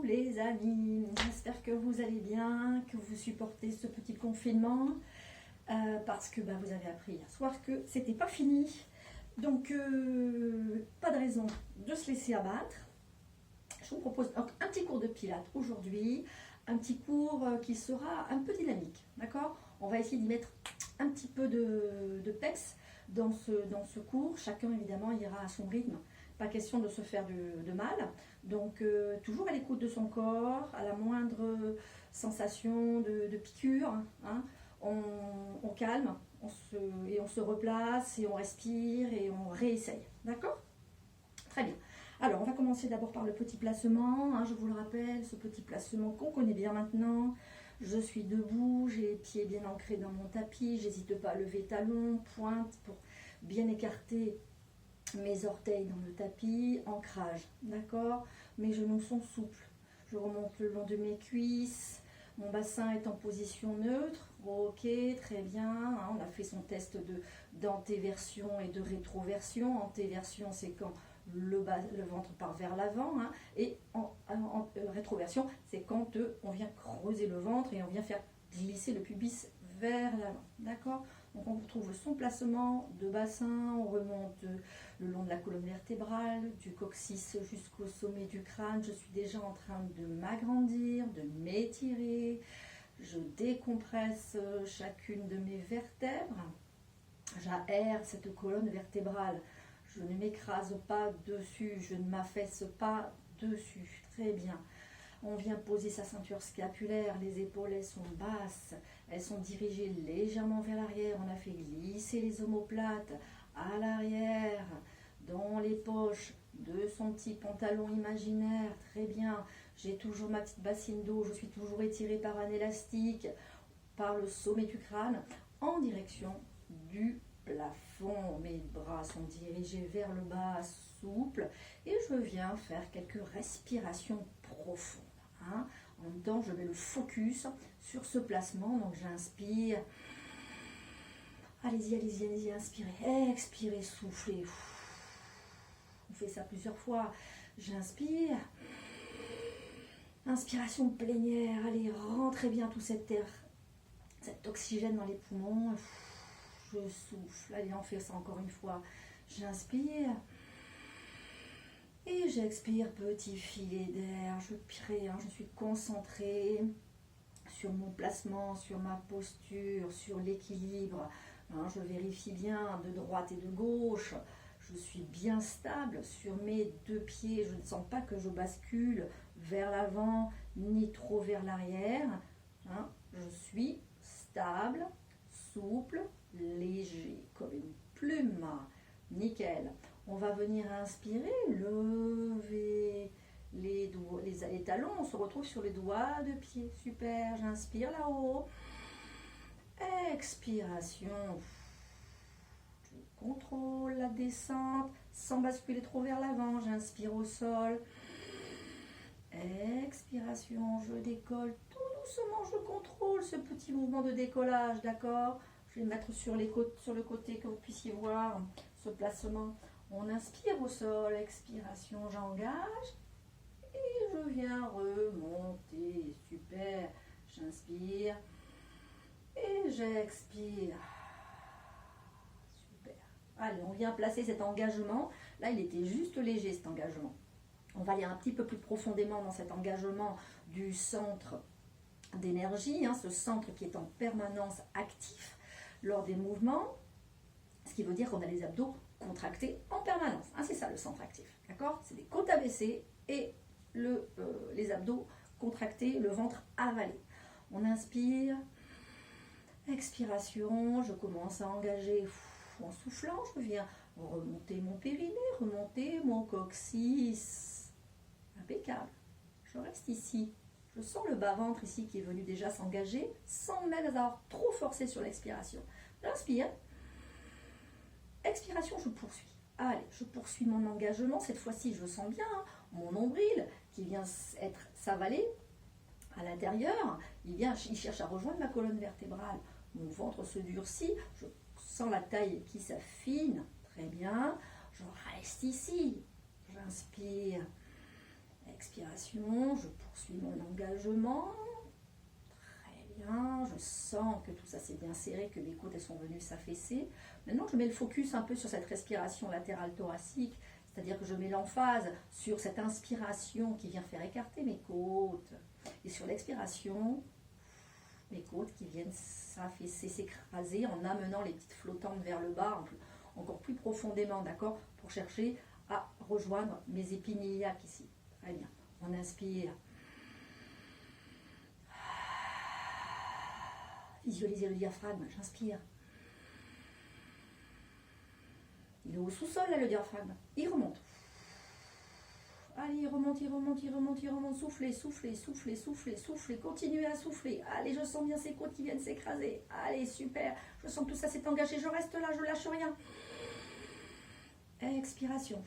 les amis, j'espère que vous allez bien, que vous supportez ce petit confinement parce que vous avez appris hier soir que c'était pas fini. Donc pas de raison de se laisser abattre. Je vous propose un petit cours de pilates aujourd'hui, un petit cours qui sera un peu dynamique, d'accord? On va essayer d'y mettre un petit peu de peps dans ce cours. Chacun évidemment ira à son rythme. Pas question de se faire de mal. Donc toujours à l'écoute de son corps, à la moindre sensation de piqûre, hein, on calme, on se replace et on respire et on réessaye. D'accord? Très bien. Alors on va commencer d'abord par le petit placement, hein, je vous le rappelle, ce petit placement qu'on connaît bien maintenant. Je suis debout, j'ai les pieds bien ancrés dans mon tapis, j'hésite pas à lever talons, pointe pour bien écarter mes orteils dans le tapis, ancrage, d'accord? Mes genoux sont souples, je remonte le long de mes cuisses, mon bassin est en position neutre, ok, très bien, hein, on a fait son test d'antéversion et de rétroversion. Antéversion, c'est quand le ventre part vers l'avant, hein, et rétroversion, c'est quand on vient creuser le ventre et on vient faire glisser le pubis vers l'avant, d'accord? Donc on retrouve son placement de bassin, on remonte le long de la colonne vertébrale, du coccyx jusqu'au sommet du crâne. Je suis déjà en train de m'agrandir, de m'étirer. Je décompresse chacune de mes vertèbres. J'aère cette colonne vertébrale. Je ne m'écrase pas dessus, je ne m'affaisse pas dessus. Très bien. On vient poser sa ceinture scapulaire, les épaules elles sont basses, elles sont dirigées légèrement vers l'arrière. On a fait glisser les omoplates à l'arrière, dans les poches de son petit pantalon imaginaire. Très bien. J'ai toujours ma petite bassine d'eau, je suis toujours étirée par un élastique, par le sommet du crâne, en direction du plafond. Mes bras sont dirigés vers le bas, souple, et je viens faire quelques respirations profondes. Hein. En même temps, je mets le focus sur ce placement. Donc j'inspire. Allez-y, allez-y, allez-y, inspirez, expirez, soufflez. On fait ça plusieurs fois. J'inspire. Inspiration plénière. Allez, rentrez bien tout cet air, cet oxygène dans les poumons. Je souffle. Allez, on fait ça encore une fois. J'inspire. Et j'expire, petit filet d'air. Je suis concentrée sur mon placement, sur ma posture, sur l'équilibre. Hein, je vérifie bien de droite et de gauche. Je suis bien stable sur mes deux pieds. Je ne sens pas que je bascule vers l'avant ni trop vers l'arrière. Hein, je suis stable, souple, léger, comme une plume. Nickel. On va venir inspirer, lever les talons. On se retrouve sur les doigts de pied. Super. J'inspire là-haut. Expiration. Je contrôle la descente sans basculer trop vers l'avant. J'inspire au sol. Expiration. Je décolle tout doucement. Je contrôle ce petit mouvement de décollage. D'accord? Je vais le mettre sur le côté que vous puissiez voir ce placement. On inspire au sol, expiration, j'engage et je viens remonter. Super. J'inspire et j'expire. Super. Allez, on vient placer cet engagement. Là, il était juste léger cet engagement. On va aller un petit peu plus profondément dans cet engagement du centre d'énergie, hein, ce centre qui est en permanence actif lors des mouvements, ce qui veut dire qu'on a les abdos contractés en permanence. Hein, c'est ça le centre actif, d'accord? C'est des côtes abaissées et les abdos contractés, le ventre avalé. On inspire, expiration, je commence à engager en soufflant, je viens remonter mon périnée, remonter mon coccyx. Impeccable. Je reste ici. Je sens le bas-ventre ici qui est venu déjà s'engager sans même avoir trop forcé sur l'expiration. J'inspire. Expiration, je poursuis. Allez, je poursuis mon engagement. Cette fois-ci, je sens bien mon nombril qui vient s'avaler à l'intérieur. Il cherche à rejoindre ma colonne vertébrale. Mon ventre se durcit. Je sens la taille qui s'affine. Très bien. Je reste ici. J'inspire. Expiration, je poursuis mon engagement. Très bien, je sens que tout ça s'est bien serré, que mes côtes elles sont venues s'affaisser. Maintenant, je mets le focus un peu sur cette respiration latérale thoracique, c'est-à-dire que je mets l'emphase sur cette inspiration qui vient faire écarter mes côtes. Et sur l'expiration, mes côtes qui viennent s'affaisser, s'écraser en amenant les petites flottantes vers le bas, encore plus profondément, d'accord, pour chercher à rejoindre mes épines iliaques ici. Très bien. On inspire. Visualisez le diaphragme. J'inspire. Il est au sous-sol, là, le diaphragme. Il remonte. Allez, il remonte, il remonte, il remonte, il remonte. Soufflez, soufflez, soufflez, soufflez, soufflez. Continuez à souffler. Allez, je sens bien ces côtes qui viennent s'écraser. Allez, super. Je sens que tout ça s'est engagé. Je reste là, je lâche rien. Expiration.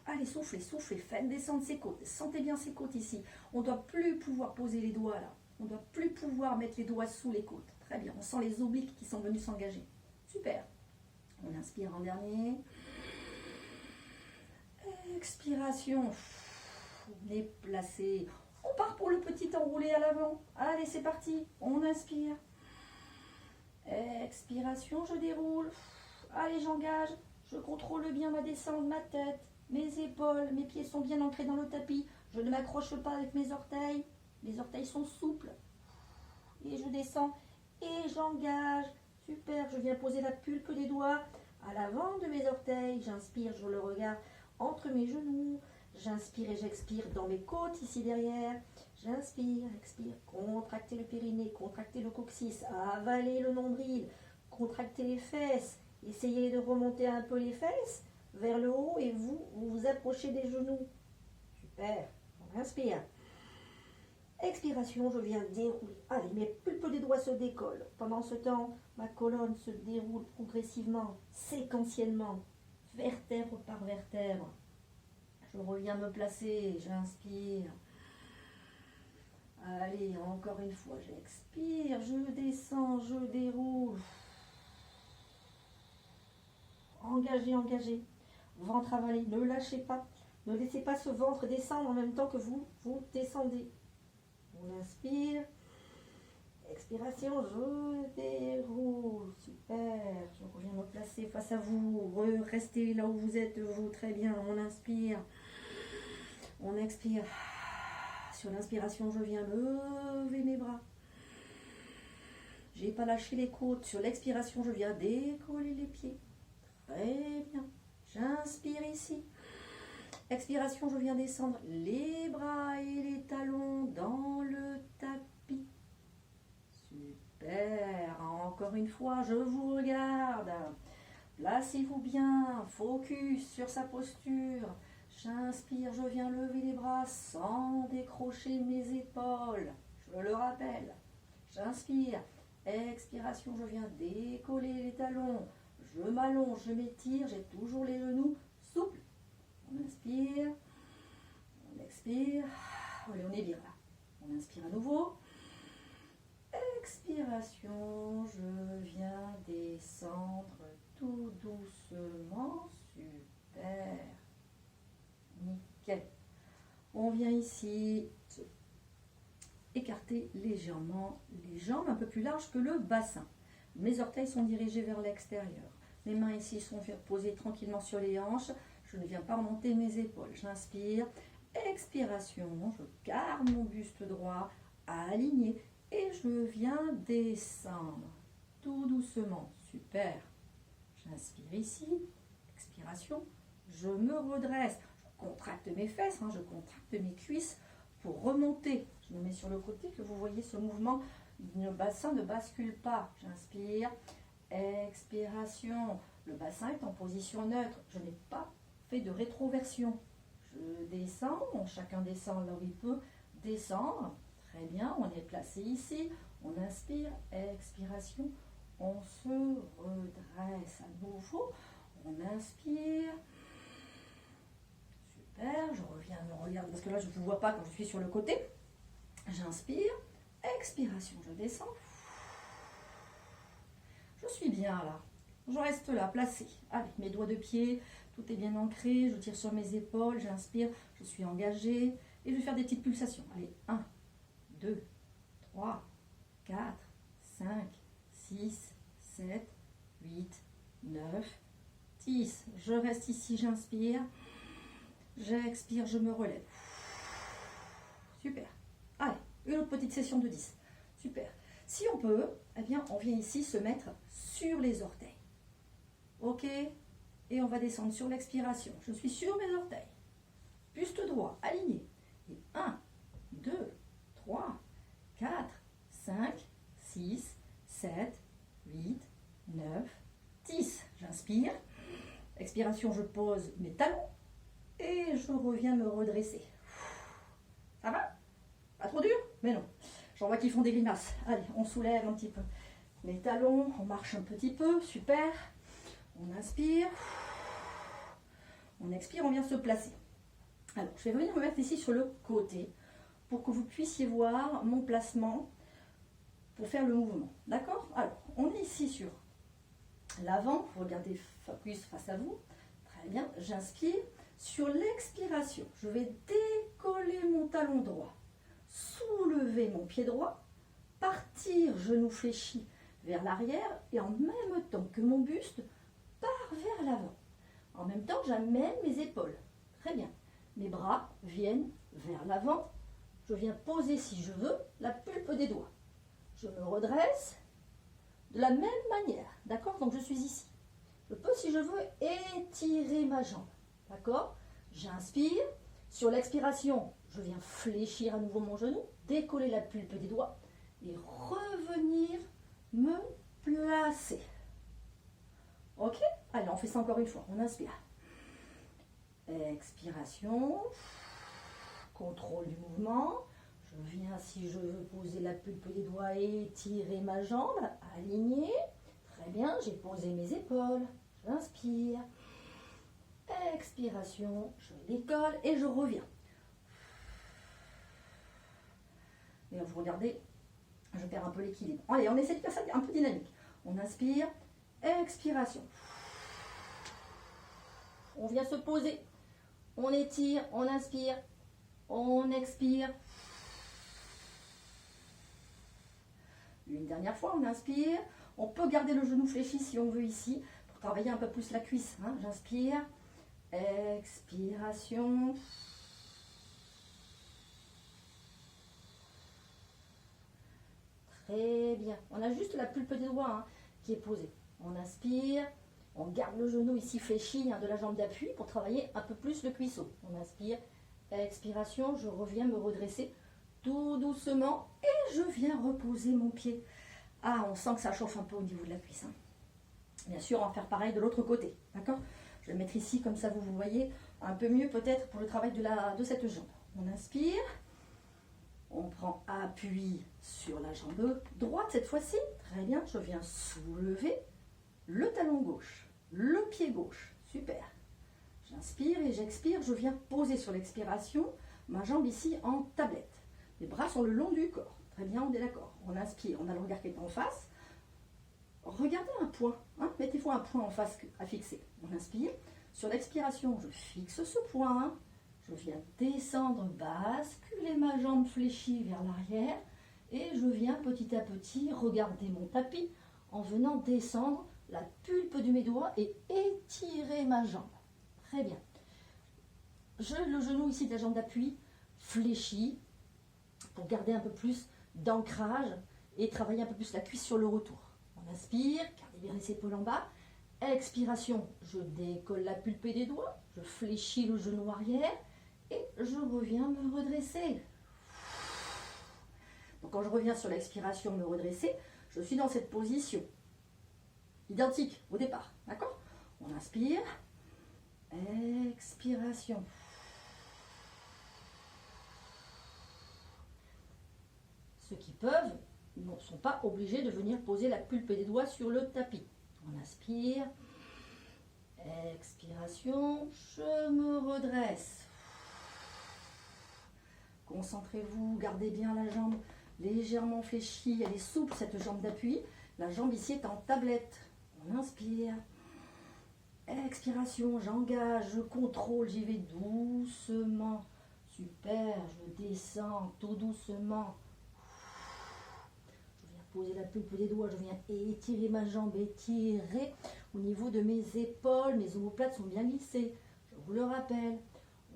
Allez, soufflez, soufflez. Faites descendre ces côtes. Sentez bien ces côtes ici. On ne doit plus pouvoir poser les doigts là. On ne doit plus pouvoir mettre les doigts sous les côtes. Très bien. On sent les obliques qui sont venus s'engager. Super. On inspire en dernier. Expiration. Nez placé. On part pour le petit enroulé à l'avant. Allez, c'est parti. On inspire. Expiration, je déroule. Allez, j'engage. Je contrôle bien ma descente, ma tête, mes épaules. Mes pieds sont bien ancrés dans le tapis. Je ne m'accroche pas avec mes orteils. Les orteils sont souples. Et je descends et j'engage. Super, je viens poser la pulpe des doigts à l'avant de mes orteils. J'inspire, je le regarde entre mes genoux. J'inspire et j'expire dans mes côtes ici derrière. J'inspire, expire, contractez le périnée, contractez le coccyx, avalez le nombril, contractez les fesses. Essayez de remonter un peu les fesses vers le haut et vous vous approchez des genoux. Super, on inspire. Expiration, je viens dérouler. Allez, mes pulpes des doigts se décollent. Pendant ce temps, ma colonne se déroule progressivement, séquentiellement, vertèbre par vertèbre. Je reviens me placer, j'inspire. Allez, encore une fois, j'expire, je descends, je déroule. Engagez, engagez. Ventre avalé, ne lâchez pas. Ne laissez pas ce ventre descendre en même temps que vous descendez. On inspire. Expiration, je déroule. Super. Je reviens me placer face à vous. Restez là où vous êtes, vous. Très bien. On inspire. On expire. Sur l'inspiration, je viens lever mes bras. J'ai pas lâché les côtes. Sur l'expiration, je viens décoller les pieds. Très bien. J'inspire ici. Expiration, je viens descendre les bras et les talons dans le tapis. Super. Encore une fois, je vous regarde. Placez-vous bien. Focus sur sa posture. J'inspire, je viens lever les bras sans décrocher mes épaules. Je le rappelle. J'inspire. Expiration, je viens décoller les talons. Je m'allonge, je m'étire, j'ai toujours les genoux souples. On inspire, on expire. Allez, on est bien là. On inspire à nouveau. Expiration, je viens descendre tout doucement. Super. Nickel. On vient ici écarter légèrement les jambes un peu plus larges que le bassin. Mes orteils sont dirigés vers l'extérieur. Mes mains ici sont posées tranquillement sur les hanches. Je ne viens pas remonter mes épaules. J'inspire. Expiration. Je garde mon buste droit aligné. Et je viens descendre. Tout doucement. Super. J'inspire ici. Expiration. Je me redresse. Je contracte mes fesses. Je contracte mes cuisses pour remonter. Je me mets sur le côté que vous voyez ce mouvement. Le bassin ne bascule pas. J'inspire. Expiration. Le bassin est en position neutre. Je n'ai pas fait de rétroversion. Je descends. Chacun descend là où il peut descendre. Très bien. On est placé ici. On inspire. Expiration. On se redresse à nouveau. On inspire. Super. Je reviens me regarder parce que là je ne vous vois pas quand je suis sur le côté. J'inspire. Expiration. Je descends. Je suis bien là. Je reste là, placé. Avec mes doigts de pied Tout est bien ancré, je tire sur mes épaules, j'inspire, je suis engagée. Et je vais faire des petites pulsations. Allez, 1, 2, 3, 4, 5, 6, 7, 8, 9, 10. Je reste ici, j'inspire. J'expire, je me relève. Super. Allez, une autre petite session de 10. Super. Si on peut, eh bien, on vient ici se mettre sur les orteils. Ok? Et on va descendre sur l'expiration. Je suis sur mes orteils. Buste droit, aligné. Et 1, 2, 3, 4, 5, 6, 7, 8, 9, 10. J'inspire. Expiration, je pose mes talons. Et je reviens me redresser. Ça va? Pas trop dur? Mais non. J'en vois qui font des grimaces. Allez, on soulève un petit peu les talons. On marche un petit peu. Super. On inspire. On expire. On vient se placer. Alors, je vais venir me mettre ici sur le côté pour que vous puissiez voir mon placement pour faire le mouvement. D'accord? Alors, on est ici sur l'avant. Regardez, focus face à vous. Très bien. J'inspire. Sur l'expiration, je vais décoller mon talon droit, soulever mon pied droit, partir genou fléchi vers l'arrière et en même temps que mon buste part vers l'avant. En même temps, j'amène mes épaules. Très bien. Mes bras viennent vers l'avant. Je viens poser, si je veux, la pulpe des doigts. Je me redresse de la même manière. D'accord? Donc je suis ici. Je peux, si je veux, étirer ma jambe. D'accord? J'inspire. Sur l'expiration, je viens fléchir à nouveau mon genou, décoller la pulpe des doigts et revenir me placer. Ok? Allez, on fait ça encore une fois. On inspire. Expiration. Contrôle du mouvement. Je viens, si je veux, poser la pulpe des doigts et étirer ma jambe. Aligner. Très bien, j'ai posé mes épaules. J'inspire. Expiration, je décolle et je reviens. Et vous regardez, je perds un peu l'équilibre. Allez, on essaie de faire ça un peu dynamique. On inspire, expiration. On vient se poser. On étire, on inspire, on expire. Une dernière fois, on inspire. On peut garder le genou fléchi si on veut ici, pour travailler un peu plus la cuisse. Hein. J'inspire. Expiration. Très bien. On a juste la pulpe des doigts hein, qui est posée. On inspire. On garde le genou ici fléchi hein, de la jambe d'appui pour travailler un peu plus le cuisseau. On inspire. Expiration. Je reviens me redresser tout doucement et je viens reposer mon pied. Ah, on sent que ça chauffe un peu au niveau de la cuisse. Hein. Bien sûr, on va faire pareil de l'autre côté. D'accord? Je vais le mettre ici, comme ça vous voyez un peu mieux peut-être pour le travail de cette jambe. On inspire, on prend appui sur la jambe droite cette fois-ci. Très bien, je viens soulever le talon gauche, le pied gauche. Super. J'inspire et j'expire, je viens poser sur l'expiration ma jambe ici en tablette. Les bras sont le long du corps. Très bien, on est d'accord. On inspire, on a le regard qui est en face. Regardez un point, hein, mettez-vous un point en face à fixer. On inspire. Sur l'expiration, je fixe ce point. Je viens descendre, basculer ma jambe fléchie vers l'arrière. Et je viens petit à petit regarder mon tapis en venant descendre la pulpe de mes doigts et étirer ma jambe. Très bien. Le genou ici de la jambe d'appui fléchi pour garder un peu plus d'ancrage et travailler un peu plus la cuisse sur le retour. On inspire, gardez bien les épaules en bas. Expiration, je décolle la pulpe des doigts, je fléchis le genou arrière et je reviens me redresser. Donc quand je reviens sur l'expiration, me redresser, je suis dans cette position identique au départ. D'accord? On inspire, expiration. Ceux qui peuvent ne sont pas obligés de venir poser la pulpe des doigts sur le tapis. On inspire, expiration, je me redresse. Concentrez-vous, gardez bien la jambe légèrement fléchie, elle est souple cette jambe d'appui. La jambe ici est en tablette. On inspire, Expiration, j'engage, je contrôle, j'y vais doucement. Super, je descends tout doucement. Je viens poser la pulpe des doigts, je viens étirer ma jambe, étirer au niveau de mes épaules. Mes omoplates sont bien glissées. Je vous le rappelle,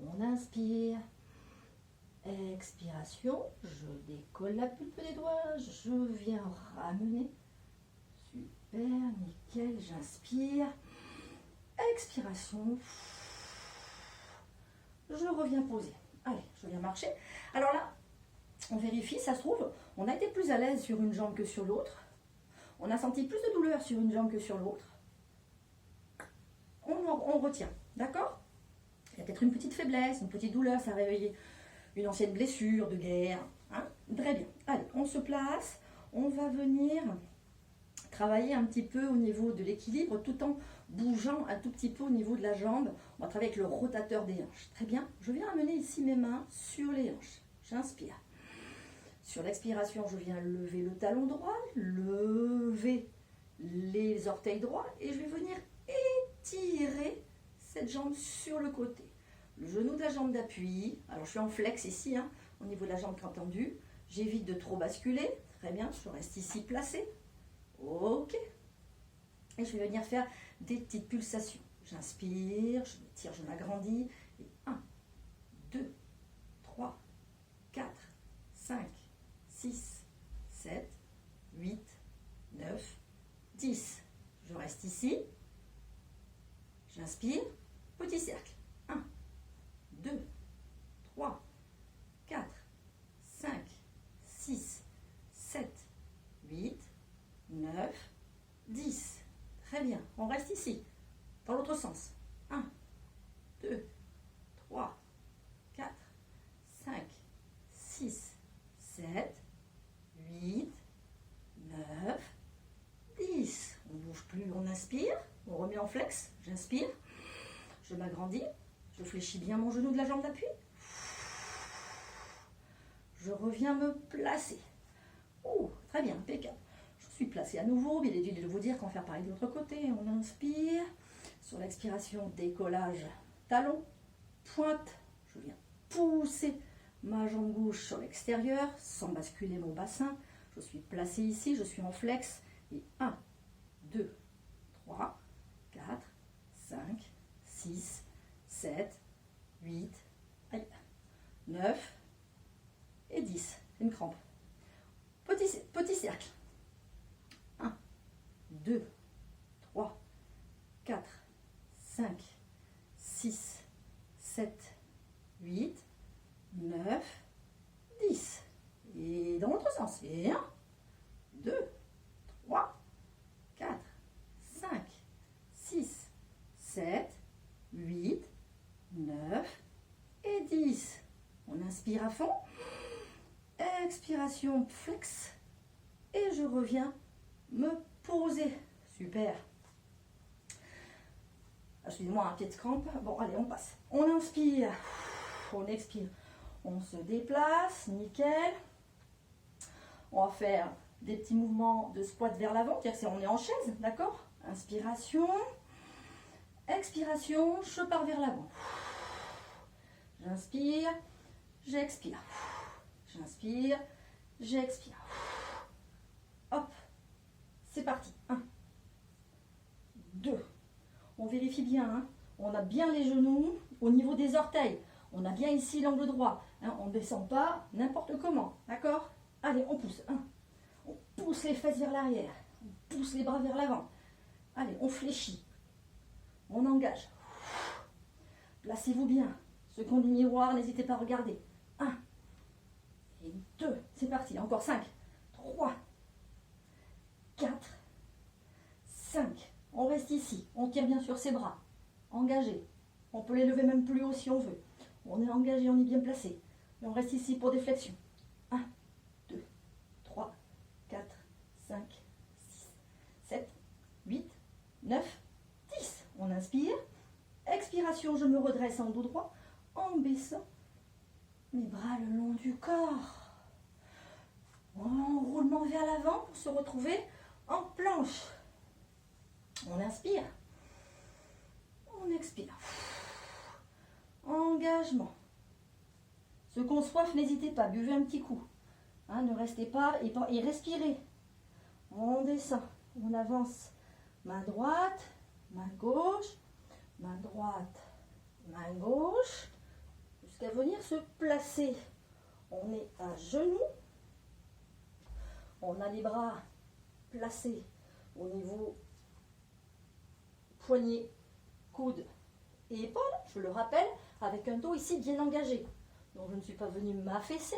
on inspire. Expiration, je décolle la pulpe des doigts, je viens ramener. Super, nickel, j'inspire. Expiration. Je reviens poser. Allez, je viens marcher. Alors là, on vérifie, ça se trouve, on a été plus à l'aise sur une jambe que sur l'autre. On a senti plus de douleur sur une jambe que sur l'autre. On retient, d'accord? Il y a peut-être une petite faiblesse, une petite douleur, ça a réveillé une ancienne blessure de guerre. Hein? Très bien. Allez, on se place. On va venir travailler un petit peu au niveau de l'équilibre tout en bougeant un tout petit peu au niveau de la jambe. On va travailler avec le rotateur des hanches. Très bien. Je viens amener ici mes mains sur les hanches. J'inspire. Sur l'expiration, je viens lever le talon droit, lever les orteils droits et je vais venir étirer cette jambe sur le côté. Le genou de la jambe d'appui. Alors je suis en flex ici, hein, au niveau de la jambe tendue. J'évite de trop basculer. Très bien, je reste ici placé. Ok. Et je vais venir faire des petites pulsations. J'inspire, je m'étire, je m'agrandis. Et 1, 2, 3, 4, 5, 6, 7, 8, 9, 10. Je reste ici. J'inspire. Petit cercle. 1, 2, 3, 4, 5, 6, 7, 8, 9, 10. Très bien. On reste ici. Dans l'autre sens. 1, 2, 3, 4, 5, 6, 7, 8, 9, 10. On ne bouge plus, on inspire. On remet en flex. J'inspire. Je m'agrandis. Je fléchis bien mon genou de la jambe d'appui. Je reviens me placer. Oh, très bien, impeccable. Je suis placé à nouveau. Bien évidemment, de vous dire qu'on va faire pareil de l'autre côté. On inspire. Sur l'expiration, décollage, talon, pointe. Je viens pousser ma jambe gauche sur l'extérieur sans basculer mon bassin. Je suis placé ici, je suis en flex. Et 1, 2, 3, 4, 5, 6, 7, 8, 9 et 10. C'est une crampe. Petit cercle. 1, 2, 3, 4, 5, 6, 7, 8, 9, 10. Et dans l'autre sens. Et 1, 2, 3, 4, 5, 6, 7, 8, 9 et 10. On inspire à fond. Expiration, flex. Et je reviens me poser. Super. Excusez-moi, un pied de crampe. Bon, allez, on passe. On inspire. On expire. On se déplace. Nickel. On va faire des petits mouvements de squat vers l'avant. C'est-à-dire qu'on est en chaise, d'accord? Inspiration. Expiration. Je pars vers l'avant. J'inspire. J'expire. J'inspire. J'expire. Hop. C'est parti. 1, 2. On vérifie bien. Hein. On a bien les genoux au niveau des orteils. On a bien ici l'angle droit. Hein. On ne descend pas n'importe comment. D'accord? Allez, on pousse. 1. On pousse les fesses vers l'arrière. On pousse les bras vers l'avant. Allez, on fléchit. On engage. Placez-vous bien. Ceux qui ont du miroir, n'hésitez pas à regarder. 1. Et 2. C'est parti. Encore 5. 3. 4. 5. On reste ici. On tire bien sur ses bras. Engagé. On peut les lever même plus haut si on veut. On est engagé, on est bien placé. Et on reste ici pour des flexions. 1, 2, 3, 4, 5, 6, 7, 8, 9, 10. On inspire. Expiration, je me redresse en dos droit en baissant mes bras le long du corps. Roulement vers l'avant pour se retrouver en planche. On inspire. engagement. Ceux qui ont soif, n'hésitez pas, buvez un petit coup. Hein, ne restez pas et respirez. On descend, on avance. Main droite, main gauche, main droite, main gauche, jusqu'à venir se placer. On est à genoux. On a les bras placés au niveau poignet, coude et épaules, je le rappelle, avec un dos ici bien engagé. Donc je ne suis pas venue m'affaisser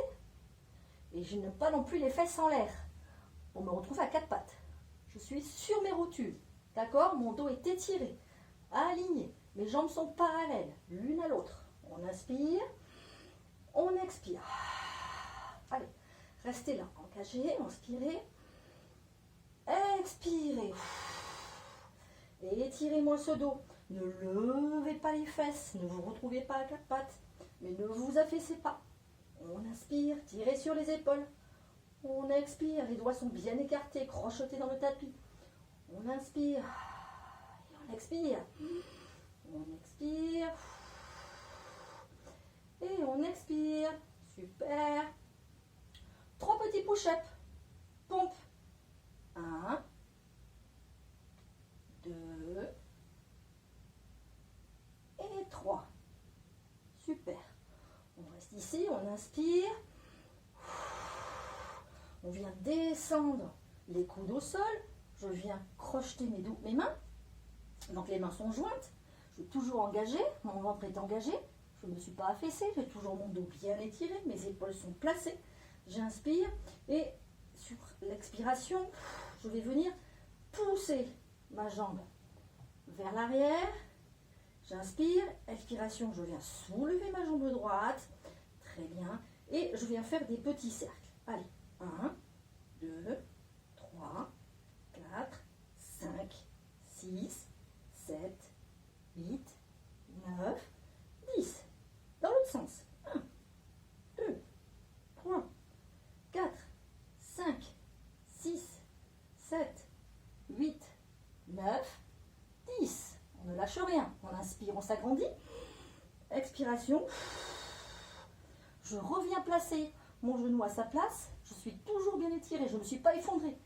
et je n'ai pas non plus les fesses en l'air pour me retrouver à quatre pattes. Je suis sur mes rotules, d'accord? Mon dos est étiré, aligné, mes jambes sont parallèles l'une à l'autre. On inspire, on expire. Allez, restez là, engagez, inspirez, expirez. Et étirez-moi ce dos. Ne levez pas les fesses, ne vous retrouvez pas à quatre pattes, mais ne vous affaissez pas. On inspire, tirez sur les épaules. On expire, les doigts sont bien écartés, crochetés dans le tapis. On inspire, et on expire. On expire, et on expire. Super. 3 petits push-ups. Pompe. 1, 2 et 3. Super. On reste ici, on inspire. On vient descendre les coudes au sol. Je viens crocheter mes mains. Donc les mains sont jointes. Je suis toujours engagée. Mon ventre est engagé. Je ne me suis pas affaissée. J'ai toujours mon dos bien étiré. Mes épaules sont placées. J'inspire. Et sur l'expiration, je vais venir pousser ma jambe vers l'arrière. J'inspire. Expiration, je viens soulever ma jambe droite. Très bien. Et je viens faire des petits cercles. Allez. 1, 2, 3, 4, 5, 6, 7, 8, 9, 10. Dans l'autre sens. 1, 2, 3, 4, 5, 6, 7, 8, 9, 10. On ne lâche rien. On inspire, on s'agrandit. Expiration. Je reviens placer mon genou à sa place. Je suis toujours bien étirée. Je ne me suis pas effondrée.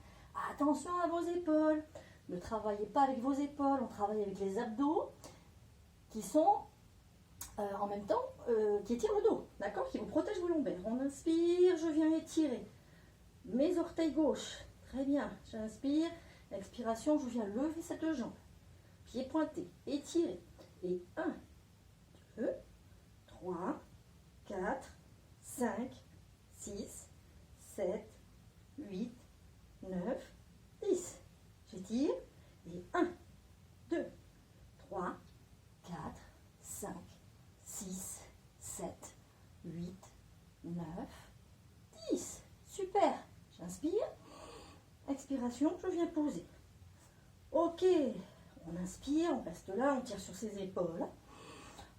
Attention à vos épaules. Ne travaillez pas avec vos épaules. On travaille avec les abdos qui sont en même temps qui étirent le dos. D'accord? Qui vous protègent vos lombaires. On inspire. Je viens étirer mes orteils gauches. Très bien. J'inspire. Expiration. Je viens lever cette jambe. Pied pointé. Étiré. Et 1, 2, 3, 4, 5, 6, 7, 8, 9, 10. J'étire. Et 1, 2, 3, 4, 5, 6, 7, 8, 9, 10. Super. J'inspire. Expiration, je viens poser. Ok. On inspire, on reste là, on tire sur ses épaules.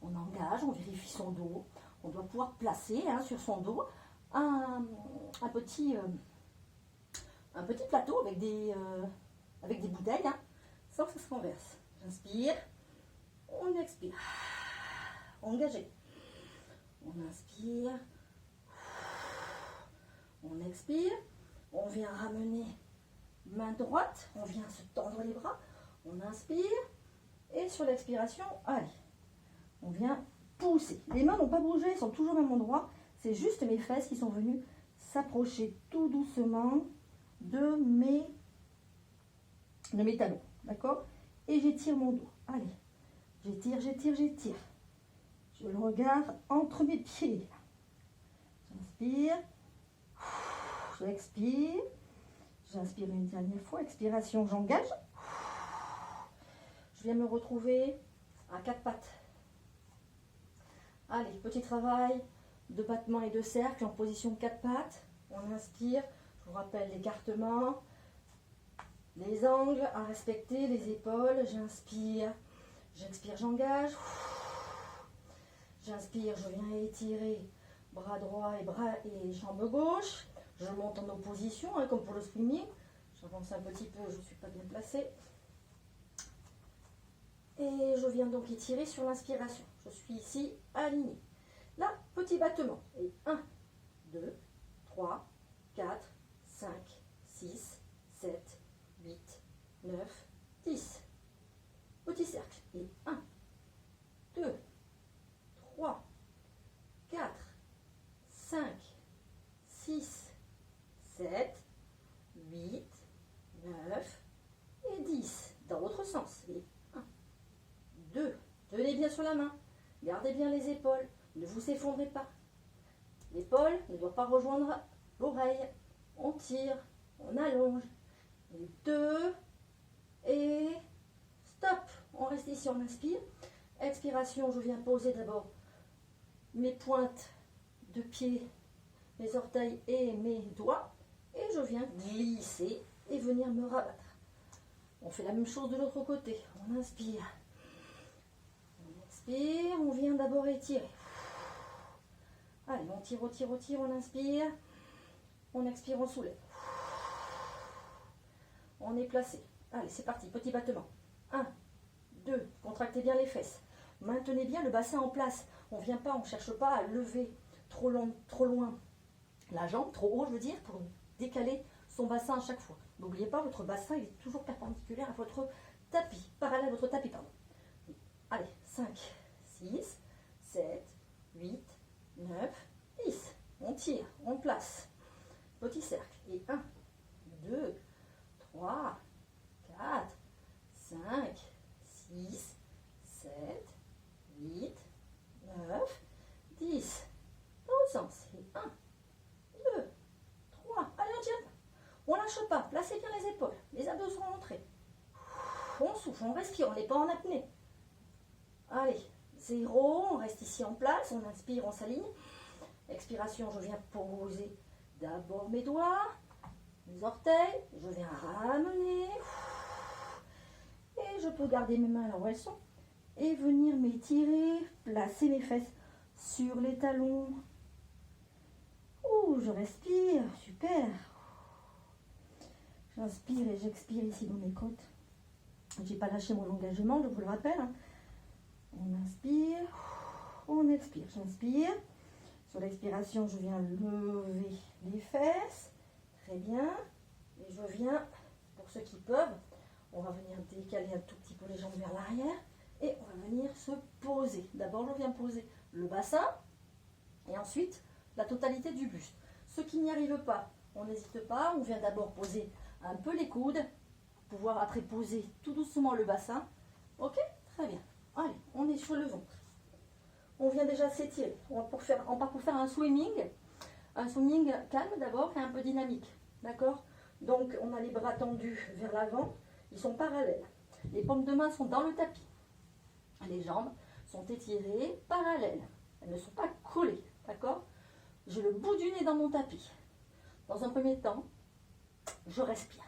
On engage, on vérifie son dos. On doit pouvoir placer sur son dos un petit plateau avec des bouteilles, sans que ça se renverse. J'inspire, on expire. Engagé. On inspire, on expire. On vient ramener main droite, on vient se tendre les bras. On inspire et sur l'expiration, allez, on vient pousser. Les mains n'ont pas bougé, elles sont toujours au même endroit. C'est juste mes fesses qui sont venues s'approcher tout doucement de mes talons. D'accord? Et j'étire mon dos. Allez, j'étire, j'étire, j'étire. Je le regarde entre mes pieds. J'inspire. J'expire. J'inspire une dernière fois. Expiration, j'engage. Je viens me retrouver à quatre pattes. Allez, petit travail de battement et de cercle en position quatre pattes. On inspire. Je vous rappelle l'écartement, les angles à respecter, les épaules. J'inspire, j'expire, j'engage. J'inspire, je viens étirer bras droit et jambe gauche. Je monte en opposition, comme pour le swimming. J'avance un petit peu, je ne suis pas bien placée. Et je viens donc étirer sur l'inspiration. Je suis ici alignée. Là, petit battement. Et 1, 2, 3, 4, 5, 6, 7, 8, 9, 10. Petit cercle. Et 1, 2, 3, 4, 5, 6, 7, 8, 9 et 10. Dans l'autre sens. Et 1, 2. Tenez bien sur la main. Gardez bien les épaules. Ne vous effondrez pas. L'épaule ne doit pas rejoindre l'oreille. On tire, on allonge. Et 2 et stop. On reste ici, on inspire. Expiration, je viens poser d'abord mes pointes de pied, mes orteils et mes doigts. Et je viens glisser et venir me rabattre. On fait la même chose de l'autre côté. On inspire. On expire. On vient d'abord étirer. Allez, on tire, on inspire. On expire, on soulève. On est placé. Allez, c'est parti. Petit battement. 1, 2. Contractez bien les fesses. Maintenez bien le bassin en place. On ne vient pas, on ne cherche pas à lever trop loin la jambe, trop haut, je veux dire, pour décaler son bassin à chaque fois. N'oubliez pas, votre bassin il est toujours perpendiculaire à votre tapis, parallèle à votre tapis, pardon. Allez, 5, 6, 7, 8, 9, 10. On tire, on place. Petit cercle. Et 1, 2, 3, 4, 5, 6, 7, 8, 9, 10. Dans le sens. Et 1, 2, 3. Allez, on tire. On lâche pas. Placez bien les épaules. Les abdos sont rentrés. On souffle, on respire. On n'est pas en apnée. Allez, 0. On reste ici en place. On inspire, on s'aligne. Expiration, je viens poser d'abord mes doigts, mes orteils. Je viens ramener. Et je peux garder mes mains là où elles sont. Et venir m'étirer, placer mes fesses sur les talons. Ouh, je respire, super. J'inspire et j'expire ici dans mes côtes. Je n'ai pas lâché mon engagement, je vous le rappelle. On inspire, on expire. J'inspire. Sur l'expiration, je viens lever les fesses. Très bien. Et je viens, pour ceux qui peuvent, on va venir décaler un tout petit peu les jambes vers l'arrière. Et on va venir se poser. D'abord, je viens poser le bassin. Et ensuite, la totalité du buste. Ceux qui n'y arrivent pas, on n'hésite pas. On vient d'abord poser un peu les coudes. Pouvoir après poser tout doucement le bassin. Ok? Très bien. Allez, on est sur le ventre. On vient déjà s'étirer. On part pour faire un swimming. Un swimming calme d'abord et un peu dynamique. D'accord? Donc, on a les bras tendus vers l'avant. Ils sont parallèles. Les paumes de main sont dans le tapis. Les jambes sont étirées parallèles. Elles ne sont pas collées. D'accord? J'ai le bout du nez dans mon tapis. Dans un premier temps, je respire.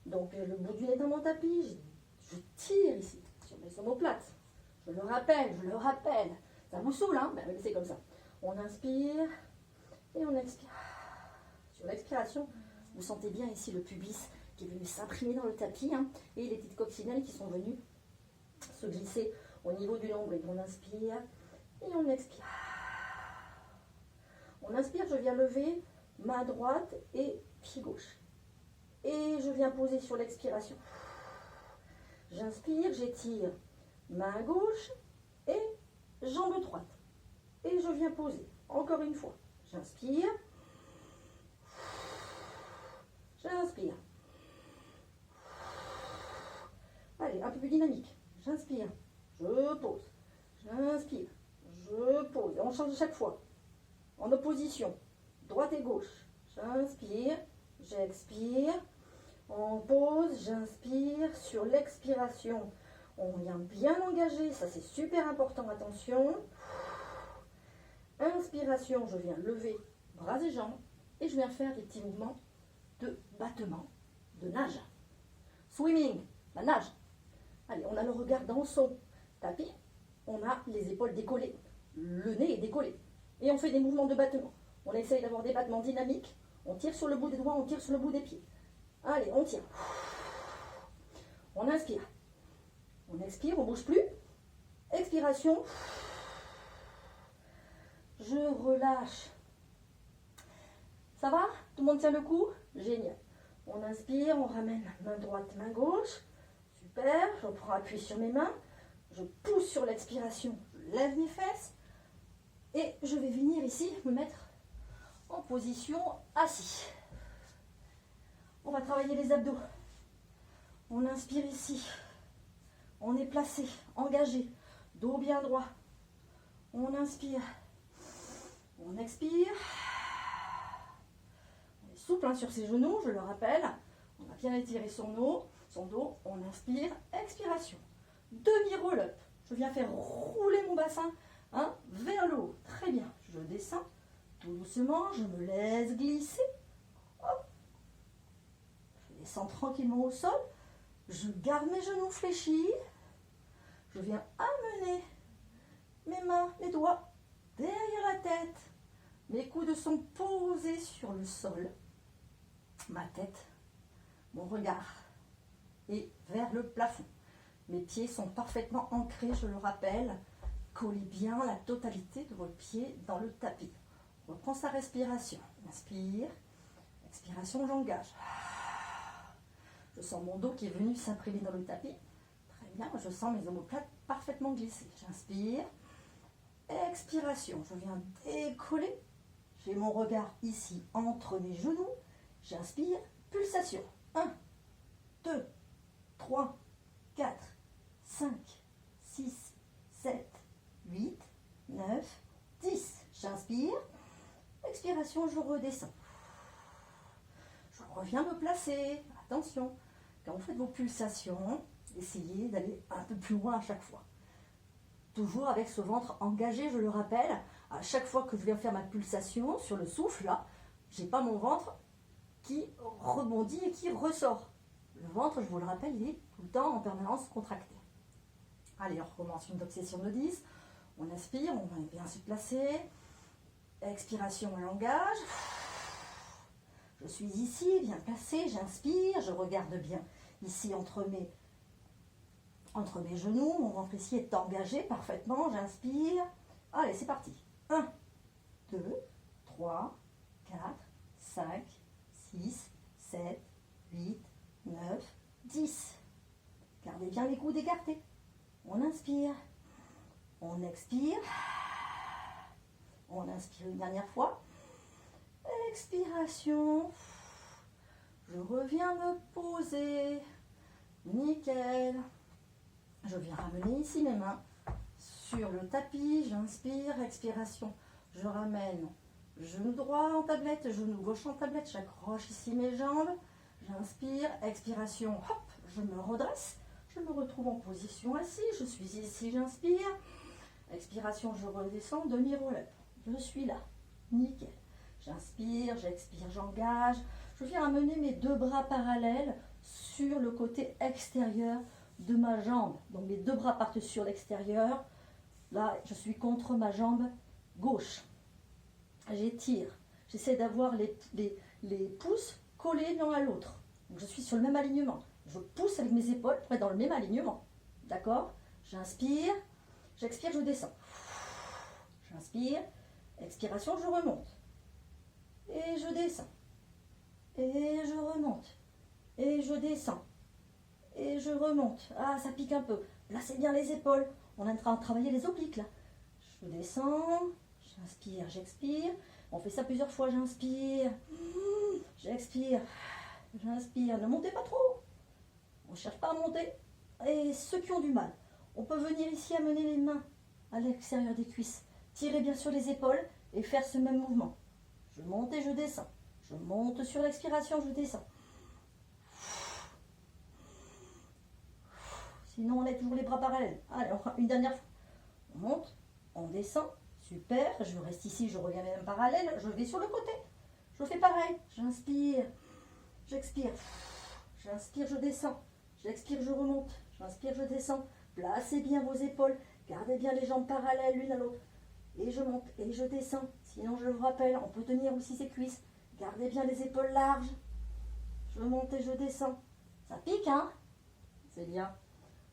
Donc, le bout du nez dans mon tapis, je tire ici, sur mes omoplates. Je le rappelle. Ça vous saoule, hein? Ben, c'est comme ça. On inspire et on expire. Sur l'expiration, vous sentez bien ici le pubis qui est venu s'imprimer dans le tapis, hein, et les petites coccinelles qui sont venues se glisser au niveau du nombril. On inspire et on expire. On inspire, je viens lever main droite et pied gauche. Et je viens poser sur l'expiration. J'inspire, j'étire main gauche et jambe droite. Et je viens poser. Encore une fois. J'inspire. J'inspire. Allez, un peu plus dynamique. J'inspire. Je pose. J'inspire. Je pose. Et on change chaque fois. En opposition. Droite et gauche. J'inspire. J'expire. On pose. J'inspire. Sur l'expiration, on vient bien engager. Ça, c'est super important. Attention. Inspiration. Je viens lever bras et jambes. Et je viens faire des petits mouvements de battement, de nage. Swimming, la nage. Allez, on a le regard dans son tapis. On a les épaules décollées. Le nez est décollé. Et on fait des mouvements de battement. On essaye d'avoir des battements dynamiques. On tire sur le bout des doigts, on tire sur le bout des pieds. Allez, on tire. On inspire. On expire, on ne bouge plus. Expiration. je relâche. Ça va? Tout le monde tient le coup? Génial. On inspire, on ramène main droite, main gauche. Super, je prends appui sur mes mains. Je pousse sur l'expiration, je lève mes fesses. Et je vais venir ici me mettre en position assis. On va travailler les abdos. On inspire ici. On est placé, engagé, dos bien droit. On inspire. On expire. On est souple hein, sur ses genoux, je le rappelle. On a bien étiré son dos. On inspire, expiration. Demi-roll-up. Je viens faire rouler mon bassin hein, vers le haut. Très bien. Je descends tout doucement. Je me laisse glisser. Hop. Je descends tranquillement au sol. Je garde mes genoux fléchis. Je viens amener mes mains, mes doigts derrière la tête. Mes coudes sont posés sur le sol. Ma tête, mon regard est vers le plafond. Mes pieds sont parfaitement ancrés, je le rappelle. Collez bien la totalité de vos pieds dans le tapis. On reprend sa respiration. Inspire. Expiration, j'engage. Je sens mon dos qui est venu s'imprimer dans le tapis. Très bien, je sens mes omoplates parfaitement glissées. J'inspire. Expiration, je viens décoller. J'ai mon regard ici entre mes genoux. J'inspire. Pulsation. 1, 2, 3, 4, 5, 6, 7, 8, 9, 10. J'inspire. Expiration, je redescends. Je reviens me placer. Attention, quand vous faites vos pulsations, essayez d'aller un peu plus loin à chaque fois. Toujours avec ce ventre engagé, je le rappelle. À chaque fois que je viens faire ma pulsation sur le souffle, là, j'ai pas mon ventre qui rebondit et qui ressort. Le ventre, je vous le rappelle, il est tout le temps en permanence contracté. Allez, on recommence une flexion de 10. On inspire, on va bien se placer. Expiration, on engage. Je suis ici, bien placé, j'inspire, je regarde bien ici entre mes genoux. Mon ventre ici est engagé parfaitement, j'inspire. Allez, c'est parti. 1, 2, 3, 4, 5, 6, 7, 8, 9, 10. Gardez bien les coudes écartés. On inspire. On expire. On inspire une dernière fois. Expiration. Je reviens me poser. Nickel. Je viens ramener ici mes mains sur le tapis. J'inspire. Expiration. Je ramène genou droit en tablette, genou gauche en tablette. J'accroche ici mes jambes. J'inspire. Expiration. Hop. Je me redresse. Je me retrouve en position assise. Je suis ici. J'inspire. Expiration. Je redescends. Demi-roll-up. Je suis là. Nickel. J'inspire, j'expire, j'engage. Je viens amener mes deux bras parallèles sur le côté extérieur de ma jambe. Donc mes deux bras partent sur l'extérieur. Là, je suis contre ma jambe gauche. J'étire. J'essaie d'avoir les pouces collés l'un à l'autre. Donc je suis sur le même alignement. Je pousse avec mes épaules pour être dans le même alignement. D'accord? J'inspire, j'expire, je descends. J'inspire, expiration, je remonte. Et je descends. Et je remonte. Et je descends. Et je remonte. Ah, ça pique un peu. Placez bien les épaules. On est en train de travailler les obliques là. Je descends. J'inspire, j'expire. On fait ça plusieurs fois. J'inspire. J'expire. J'inspire. Ne montez pas trop. On ne cherche pas à monter. Et ceux qui ont du mal, on peut venir ici amener les mains à l'extérieur des cuisses. Tirer bien sur les épaules et faire ce même mouvement. Je monte et je descends. Je monte sur l'expiration, je descends. Sinon, on a toujours les bras parallèles. Allez, on fera une dernière fois. On monte, on descend. Super. Je reste ici, je reviens même parallèle. Je vais sur le côté. Je fais pareil. J'inspire. J'expire. J'inspire, je descends. J'expire, je remonte. J'inspire, je descends. Placez bien vos épaules. Gardez bien les jambes parallèles l'une à l'autre. Et je monte et je descends. Sinon, je vous rappelle, on peut tenir aussi ses cuisses. Gardez bien les épaules larges. Je monte et je descends. Ça pique, hein? C'est bien.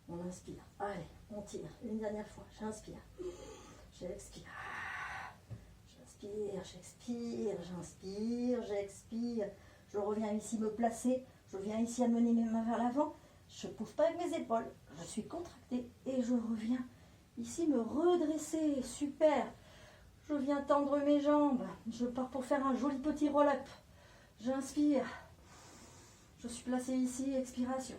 On inspire. Allez, on tire. Une dernière fois. J'inspire. J'expire. j'inspire, j'expire, j'inspire, j'expire. Je reviens ici me placer, je viens ici amener mes mains vers l'avant. Je ne pousse pas avec mes épaules, je suis contractée et je reviens ici me redresser. Super. Je viens tendre mes jambes. Je pars pour faire un joli petit roll-up. J'inspire. Je suis placée ici, expiration.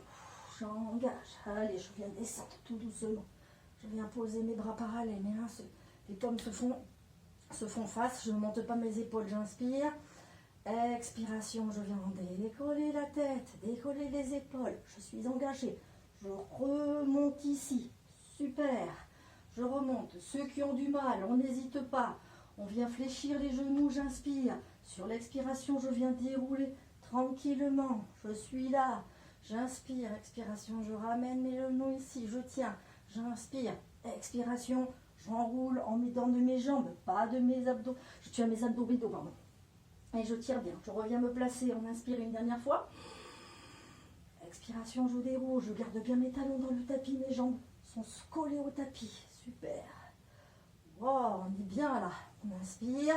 J'engage. Allez, je viens descendre tout doucement. Je viens poser mes bras parallèles. Mes mains, les paumes se font face. Je ne monte pas mes épaules. J'inspire. Expiration, je viens décoller la tête, décoller les épaules. Je suis engagée. Je remonte ici. Super. Je remonte. Ceux qui ont du mal, on n'hésite pas. On vient fléchir les genoux, j'inspire. Sur l'expiration, je viens dérouler tranquillement. Je suis là. J'inspire. Expiration, je ramène mes genoux ici. Je tiens. J'inspire. Expiration, j'enroule en mettant de mes jambes, pas de mes abdos. Je tiens mes abdominaux, pardon. Et je tire bien. Je reviens me placer. On inspire une dernière fois. Expiration, je déroule. Je garde bien mes talons dans le tapis. Mes jambes sont collées au tapis. Super. Wow, on est bien là. On inspire.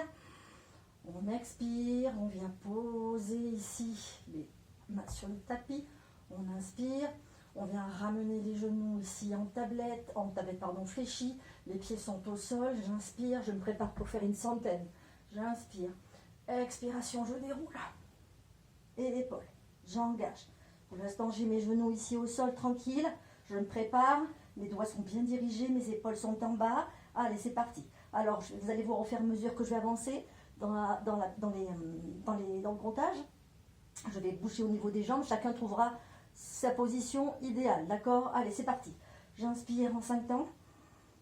On expire. On vient poser ici les mains sur le tapis. On inspire. On vient ramener les genoux ici en tablette pardon, fléchie. Les pieds sont au sol. J'inspire. Je me prépare pour faire une centaine. J'inspire. Expiration, je déroule. Et l'épaule. J'engage. Pour l'instant, j'ai mes genoux ici au sol, tranquille. Je me prépare. Mes doigts sont bien dirigés. Mes épaules sont en bas. Allez, c'est parti. Alors, vous allez voir au fur et à mesure que je vais avancer dans le comptage. Je vais bouger au niveau des jambes. Chacun trouvera sa position idéale. D'accord? Allez, c'est parti. J'inspire en 5 temps.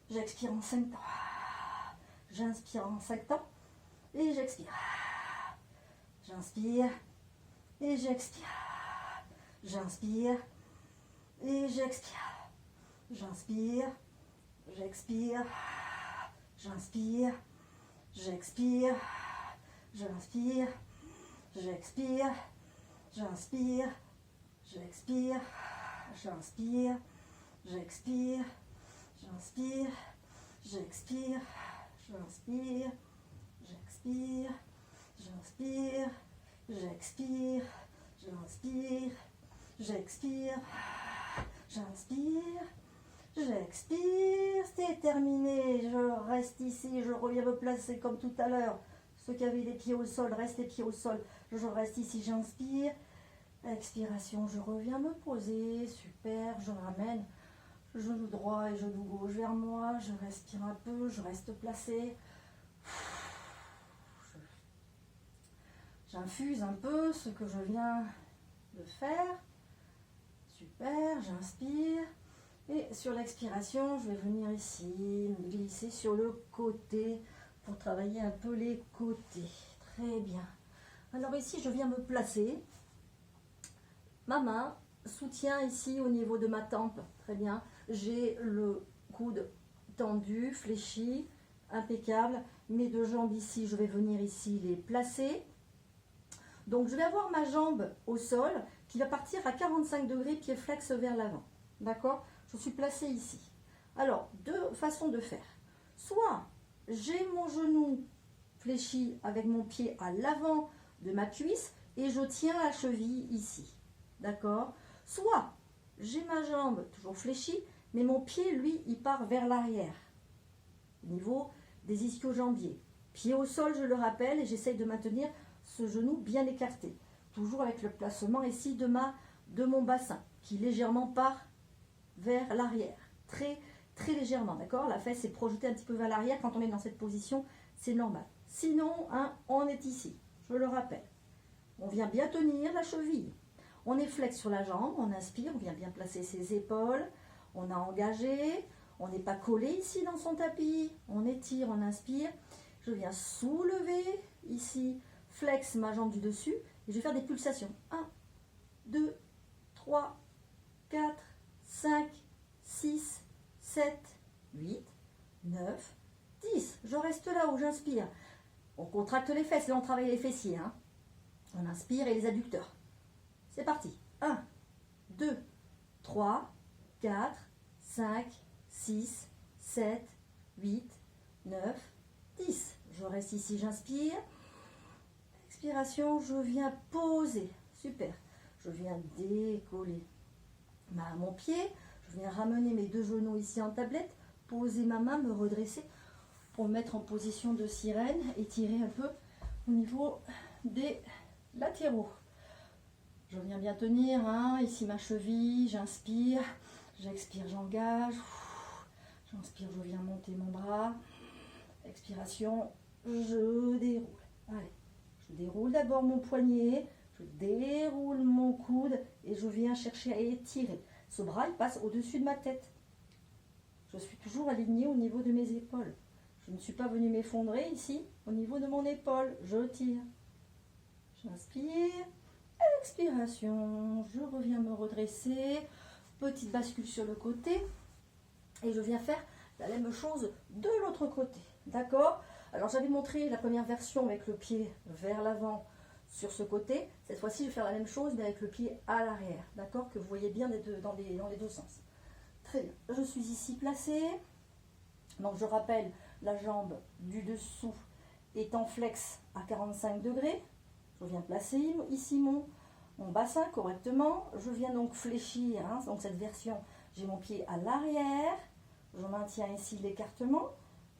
J'expire en 5 temps. J'inspire en 5 temps. Et j'expire. J'inspire et j'expire. J'inspire et j'expire. J'inspire, j'expire. J'inspire, j'expire. J'inspire, j'expire. J'inspire, j'expire. J'inspire, j'expire. J'inspire, j'expire. J'inspire, j'expire. J'inspire, j'expire, j'inspire, j'expire, j'inspire, j'expire, c'est terminé, je reste ici, je reviens me placer comme tout à l'heure. Ceux qui avaient les pieds au sol, restent les pieds au sol, je reste ici, j'inspire, expiration, je reviens me poser, super, je ramène genou droit et genou gauche vers moi, je respire un peu, je reste placé. J'infuse un peu ce que je viens de faire. Super, j'inspire. Et sur l'expiration, je vais venir ici, me glisser sur le côté pour travailler un peu les côtés. Très bien. Alors ici, je viens me placer. Ma main soutient ici au niveau de ma tempe. Très bien. J'ai le coude tendu, fléchi, impeccable. Mes deux jambes ici, je vais venir ici les placer. Donc, je vais avoir ma jambe au sol qui va partir à 45 degrés, pied flex vers l'avant. D'accord? Je suis placée ici. Alors, deux façons de faire. Soit j'ai mon genou fléchi avec mon pied à l'avant de ma cuisse et je tiens la cheville ici. D'accord? Soit j'ai ma jambe toujours fléchie, mais mon pied, lui, il part vers l'arrière. Au niveau des ischio-jambiers. Pied au sol, je le rappelle, et j'essaye de maintenir ce genou bien écarté. Toujours avec le placement ici de mon bassin, qui légèrement part vers l'arrière. Très, très légèrement, d'accord? La fesse est projetée un petit peu vers l'arrière. Quand on est dans cette position, c'est normal. Sinon, hein, on est ici, je le rappelle. On vient bien tenir la cheville. On est flex sur la jambe, on inspire, on vient bien placer ses épaules. On a engagé, on n'est pas collé ici dans son tapis. On étire, on inspire. Je viens soulever ici, flex ma jambe du dessus. Et je vais faire des pulsations. 1, 2, 3, 4, 5, 6, 7, 8, 9, 10. Je reste là où j'inspire. On contracte les fesses, là on travaille les fessiers. Hein. On inspire et les adducteurs. C'est parti. 1, 2, 3, 4, 5, 6, 7, 8, 9, 10. Je reste ici, j'inspire. Expiration, je viens poser. Super. Je viens décoller mon pied. Je viens ramener mes deux genoux ici en tablette. Poser ma main, me redresser pour me mettre en position de sirène et tirer un peu au niveau des latéraux. Je viens bien tenir, hein, ici ma cheville, j'inspire, j'expire, j'engage. J'inspire, je viens monter mon bras. Expiration, je déroule. Allez, je déroule d'abord mon poignet, je déroule mon coude et je viens chercher à étirer. Ce bras, il passe au-dessus de ma tête. Je suis toujours alignée au niveau de mes épaules. Je ne suis pas venue m'effondrer ici, au niveau de mon épaule. Je tire. J'inspire. Expiration. Je reviens me redresser. Petite bascule sur le côté. Et je viens faire la même chose de l'autre côté. D'accord? Alors j'avais montré la première version avec le pied vers l'avant sur ce côté. Cette fois-ci, je vais faire la même chose mais avec le pied à l'arrière. D'accord? Que vous voyez bien dans les deux sens. Très bien. Je suis ici placée. Donc je rappelle, la jambe du dessous est en flex à 45 degrés. Je viens placer ici mon bassin correctement. Je viens donc fléchir, hein, donc cette version, j'ai mon pied à l'arrière. Je maintiens ici l'écartement.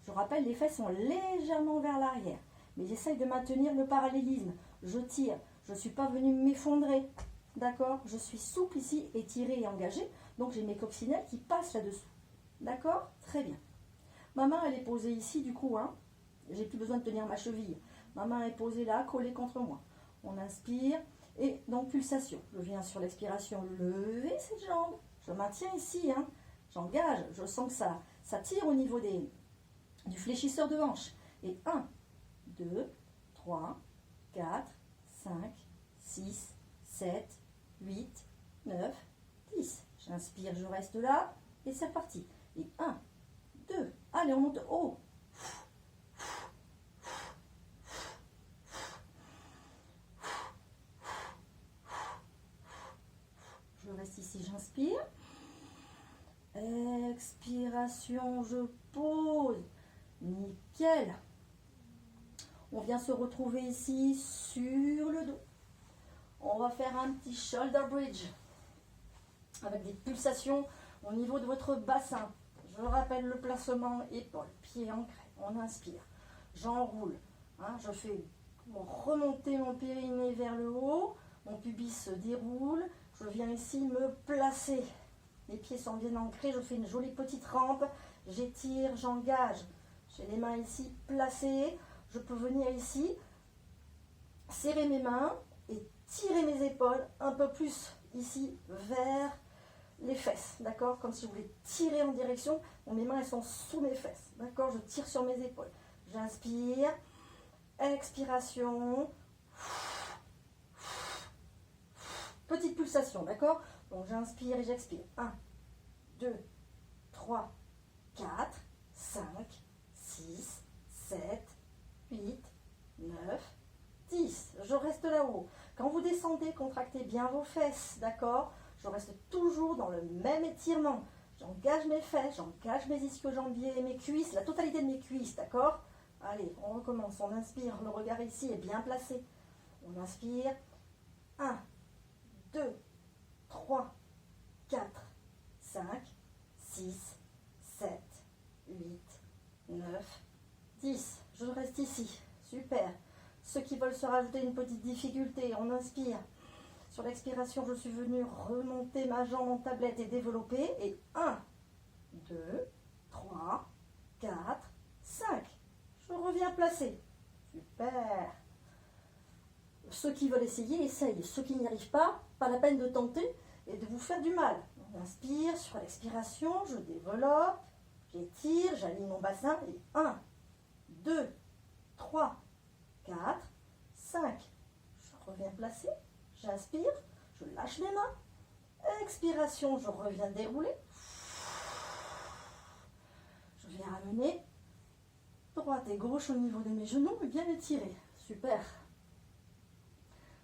Je rappelle, les fesses sont légèrement vers l'arrière. Mais j'essaye de maintenir le parallélisme. Je tire. Je ne suis pas venue m'effondrer. D'accord? Je suis souple ici, étirée et engagée. Donc j'ai mes coccinelles qui passent là-dessous. D'accord? Très bien. Ma main, elle est posée ici, du coup. Hein. J'ai plus besoin de tenir ma cheville. Ma main est posée là, collée contre moi. On inspire. Et donc, pulsation. Je viens sur l'expiration lever cette jambe. Je maintiens ici. Hein. J'engage. Je sens que ça tire au niveau du fléchisseur de hanche. Et 1, 2, 3, 4, 5, 6, 7, 8, 9, 10. J'inspire, je reste là. Et c'est reparti. Et 1, 2. Allez, on monte haut. Je reste ici, j'inspire. Expiration, je pose. Nickel. On vient se retrouver ici sur le dos. On va faire un petit shoulder bridge avec des pulsations au niveau de votre bassin. Je rappelle le placement épaule, pied ancré. On inspire. J'enroule. Hein, je fais remonter mon périnée vers le haut. Mon pubis se déroule. Je viens ici me placer. Les pieds sont bien ancrés. Je fais une jolie petite rampe. J'étire, j'engage. J'ai les mains ici placées. Je peux venir ici, serrer mes mains et tirer mes épaules un peu plus ici vers les fesses, d'accord? Comme si je voulais tirer en direction, mes mains elles sont sous mes fesses, d'accord? Je tire sur mes épaules. J'inspire, expiration, petite pulsation, d'accord? Donc j'inspire et j'expire. 1, 2, 3, 4, 5, 6, 7, 8, 9, 10. Je reste là-haut. Quand vous descendez, contractez bien vos fesses, d'accord? Je reste toujours dans le même étirement. J'engage mes fesses, j'engage mes ischio-jambiers, mes cuisses, la totalité de mes cuisses, d'accord? Allez, on recommence. On inspire. Le regard ici est bien placé. On inspire. 1, 2, 3, 4, 5, 6, 7, 8, 9, 10. Je reste ici. Super. Ceux qui veulent se rajouter une petite difficulté, on inspire. Sur l'expiration, je suis venue remonter ma jambe en tablette et développer. Et 1, 2, 3, 4, 5. Je reviens placer. Super. Ceux qui veulent essayer, essayent. Ceux qui n'y arrivent pas, pas la peine de tenter et de vous faire du mal. On inspire. Sur l'expiration, je développe. J'étire, j'aligne mon bassin. Et 1, 2, 3, 4, 5. Je reviens placer. J'inspire, je lâche mes mains. Expiration, je reviens dérouler. Je viens ramener droite et gauche au niveau de mes genoux et bien étirer. Super.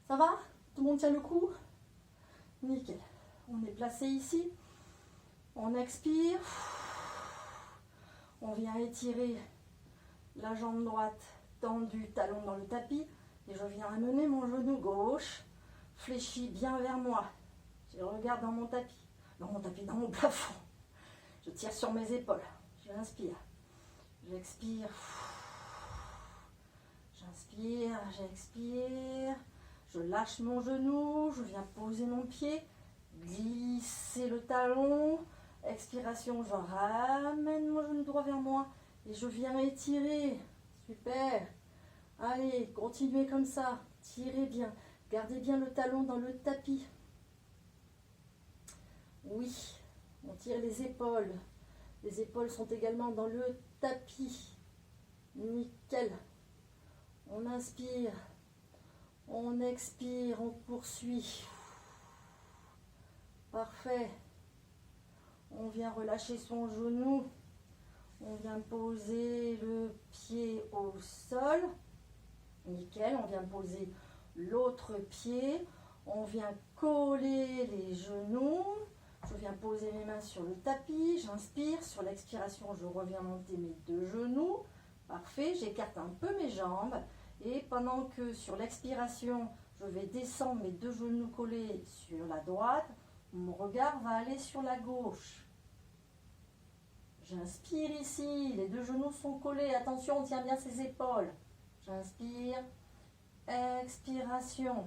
Ça va? Tout le monde tient le coup? Nickel. On est placé ici. On expire. On vient étirer la jambe droite tendue, talon dans le tapis. Et je viens amener mon genou gauche, fléchi bien vers moi. Je regarde dans mon tapis, dans mon plafond. Je tire sur mes épaules. J'inspire. J'expire. J'inspire, j'expire. Je lâche mon genou, je viens poser mon pied, glisser le talon. Expiration, je ramène mon genou droit vers moi et je viens étirer. Super. Allez, continuez comme ça. Tirez bien. Gardez bien le talon dans le tapis. Oui, on tire les épaules. Les épaules sont également dans le tapis. Nickel. On inspire. On expire. On poursuit. Parfait. On vient relâcher son genou. On vient poser le pied au sol. Nickel. On vient poser l'autre pied. On vient coller les genoux. Je viens poser mes mains sur le tapis. J'inspire. Sur l'expiration, je reviens monter mes deux genoux. Parfait. J'écarte un peu mes jambes. Et pendant que sur l'expiration, je vais descendre mes deux genoux collés sur la droite, mon regard va aller sur la gauche. J'inspire ici, les deux genoux sont collés. Attention, on tient bien ses épaules. J'inspire, expiration.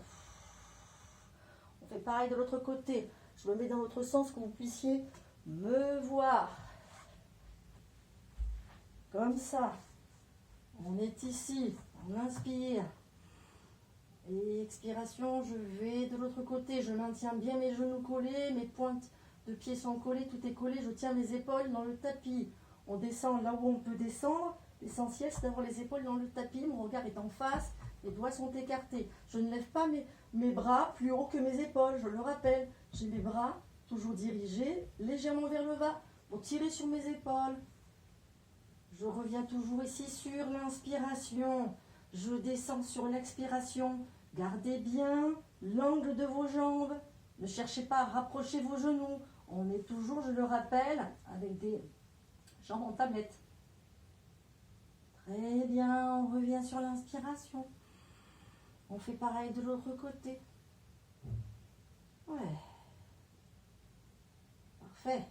On fait pareil de l'autre côté. Je me mets dans l'autre sens que vous puissiez me voir. Comme ça. On est ici. On inspire. Et expiration, je vais de l'autre côté. Je maintiens bien mes genoux collés, mes pointes de pieds sont collées, tout est collé. Je tiens mes épaules dans le tapis. On descend là où on peut descendre. L'essentiel, c'est d'avoir les épaules dans le tapis. Mon regard est en face. Les doigts sont écartés. Je ne lève pas mes bras plus haut que mes épaules. Je le rappelle. J'ai mes bras toujours dirigés légèrement vers le bas pour tirer sur mes épaules. Je reviens toujours ici sur l'inspiration. Je descends sur l'expiration. Gardez bien l'angle de vos jambes. Ne cherchez pas à rapprocher vos genoux. On est toujours, je le rappelle, avec des jambes en tablette. Très bien, on revient sur l'inspiration. On fait pareil de l'autre côté. Ouais. Parfait.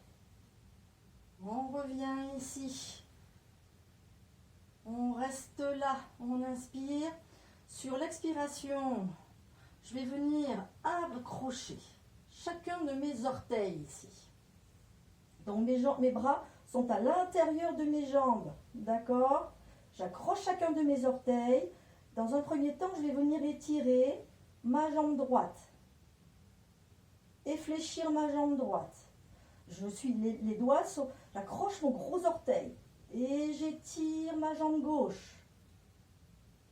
On revient ici. On reste là. On inspire. Sur l'expiration, je vais venir accrocher chacun de mes orteils ici. Donc mes bras sont à l'intérieur de mes jambes. D'accord? J'accroche chacun de mes orteils. Dans un premier temps, je vais venir étirer ma jambe droite. Et fléchir ma jambe droite. Les doigts sont... J'accroche mon gros orteil. Et j'étire ma jambe gauche.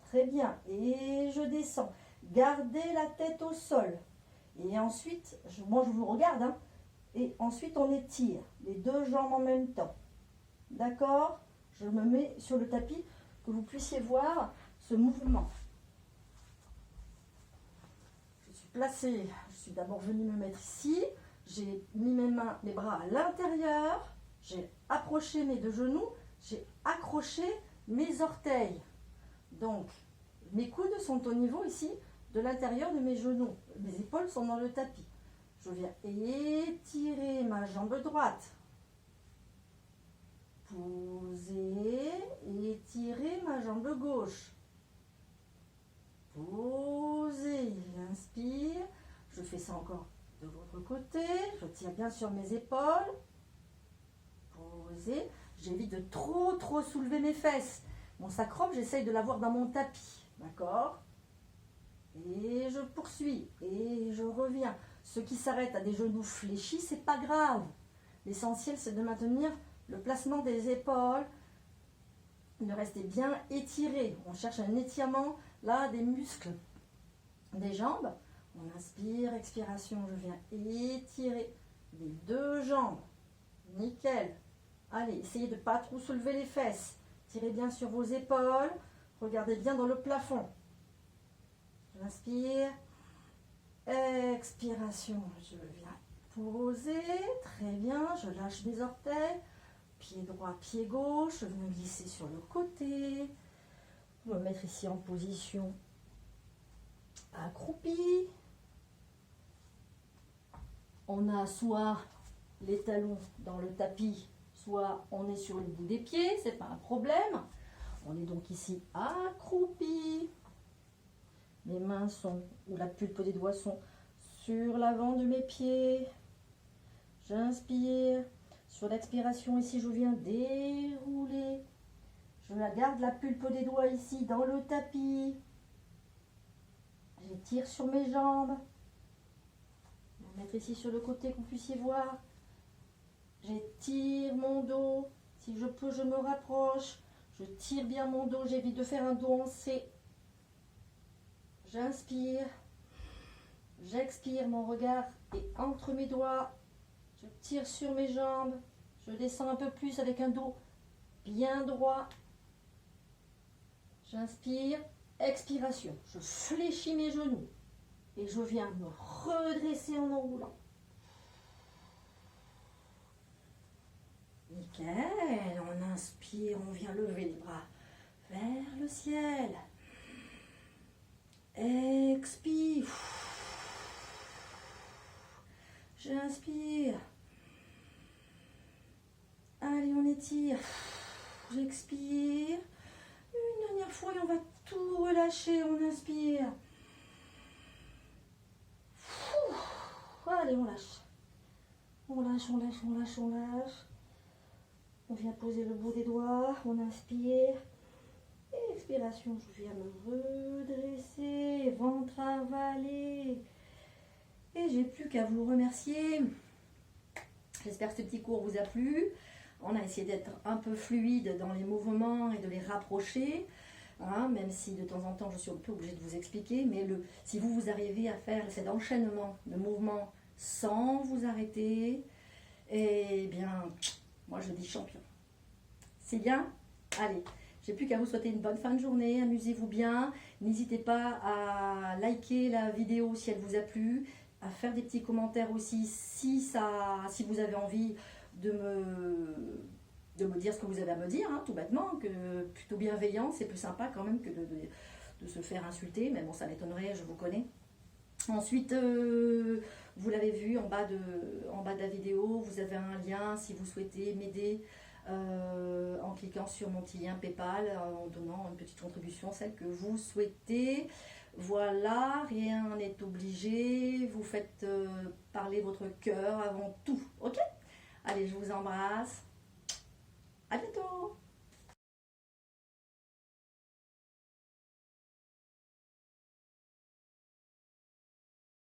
Très bien. Et je descends. Gardez la tête au sol. Et ensuite, moi je vous regarde. Hein, et ensuite on étire les deux jambes en même temps. D'accord? Je me mets sur le tapis que vous puissiez voir ce mouvement. Je suis placée. Je suis d'abord venue me mettre ici. J'ai mis mes bras à l'intérieur. J'ai approché mes deux genoux. J'ai accroché mes orteils. Donc, mes coudes sont au niveau ici de l'intérieur de mes genoux. Mes épaules sont dans le tapis. Je viens étirer ma jambe droite. Poser, étirer ma jambe gauche. Poser, j'inspire. Je fais ça encore de l'autre côté. Je tire bien sur mes épaules. Poser. J'évite de trop soulever mes fesses. Mon sacrum, j'essaye de l'avoir dans mon tapis. D'accord? Et je poursuis. Et je reviens. Ceux qui s'arrêtent à des genoux fléchis, c'est pas grave. L'essentiel, c'est de maintenir le placement des épaules. De rester bien étiré. On cherche un étirement, là, des muscles des jambes. On inspire, expiration, je viens étirer les deux jambes. Nickel. Allez, essayez de ne pas trop soulever les fesses. Tirez bien sur vos épaules. Regardez bien dans le plafond. J'inspire. Expiration. Je viens poser. Très bien. Je lâche mes orteils. pied droit, pied gauche. Je vais me glisser sur le côté. Je vais me mettre ici en position accroupie. On a soit les talons dans le tapis, soit on est sur le bout des pieds, c'est pas un problème. On est donc ici accroupi. Mes mains sont, ou la pulpe des doigts sont sur l'avant de mes pieds. J'inspire. Sur l'expiration ici, je viens dérouler. Je garde la pulpe des doigts ici dans le tapis. J'étire sur mes jambes. Je vais mettre ici sur le côté que vous puissiez voir. J'étire mon dos. Si je peux, je me rapproche. Je tire bien mon dos. J'évite de faire un dos en C. J'inspire. J'expire. Mon regard est entre mes doigts. Je tire sur mes jambes. Je descends un peu plus avec un dos bien droit. J'inspire. Expiration. Je fléchis mes genoux. Et je viens me redresser en enroulant. Nickel. On inspire. On vient lever les bras vers le ciel. Expire. J'inspire. Allez, on étire. J'expire. Une dernière fois et on va tout relâcher. On inspire. Allez, on lâche. On lâche, on lâche, on lâche, on lâche. On vient poser le bout des doigts. On inspire. Expiration, je viens me redresser. Ventre avalé. Et j'ai plus qu'à vous remercier. J'espère que ce petit cours vous a plu. On a essayé d'être un peu fluide dans les mouvements et de les rapprocher. Hein, même si de temps en temps je suis un peu obligée de vous expliquer. Mais si vous arrivez à faire cet enchaînement de mouvements sans vous arrêter, eh bien, moi je dis champion. C'est bien? Allez, j'ai plus qu'à vous souhaiter une bonne fin de journée. Amusez-vous bien. N'hésitez pas à liker la vidéo si elle vous a plu. À faire des petits commentaires aussi si vous avez envie de me dire ce que vous avez à me dire, hein, tout bêtement, que plutôt bienveillant, c'est plus sympa quand même que de se faire insulter, mais bon, ça m'étonnerait, je vous connais. Ensuite, vous l'avez vu en bas de la vidéo, vous avez un lien si vous souhaitez m'aider en cliquant sur mon petit lien PayPal, en donnant une petite contribution, celle que vous souhaitez. Voilà, rien n'est obligé, vous faites parler votre cœur avant tout, ok? Allez, je vous embrasse, à bientôt!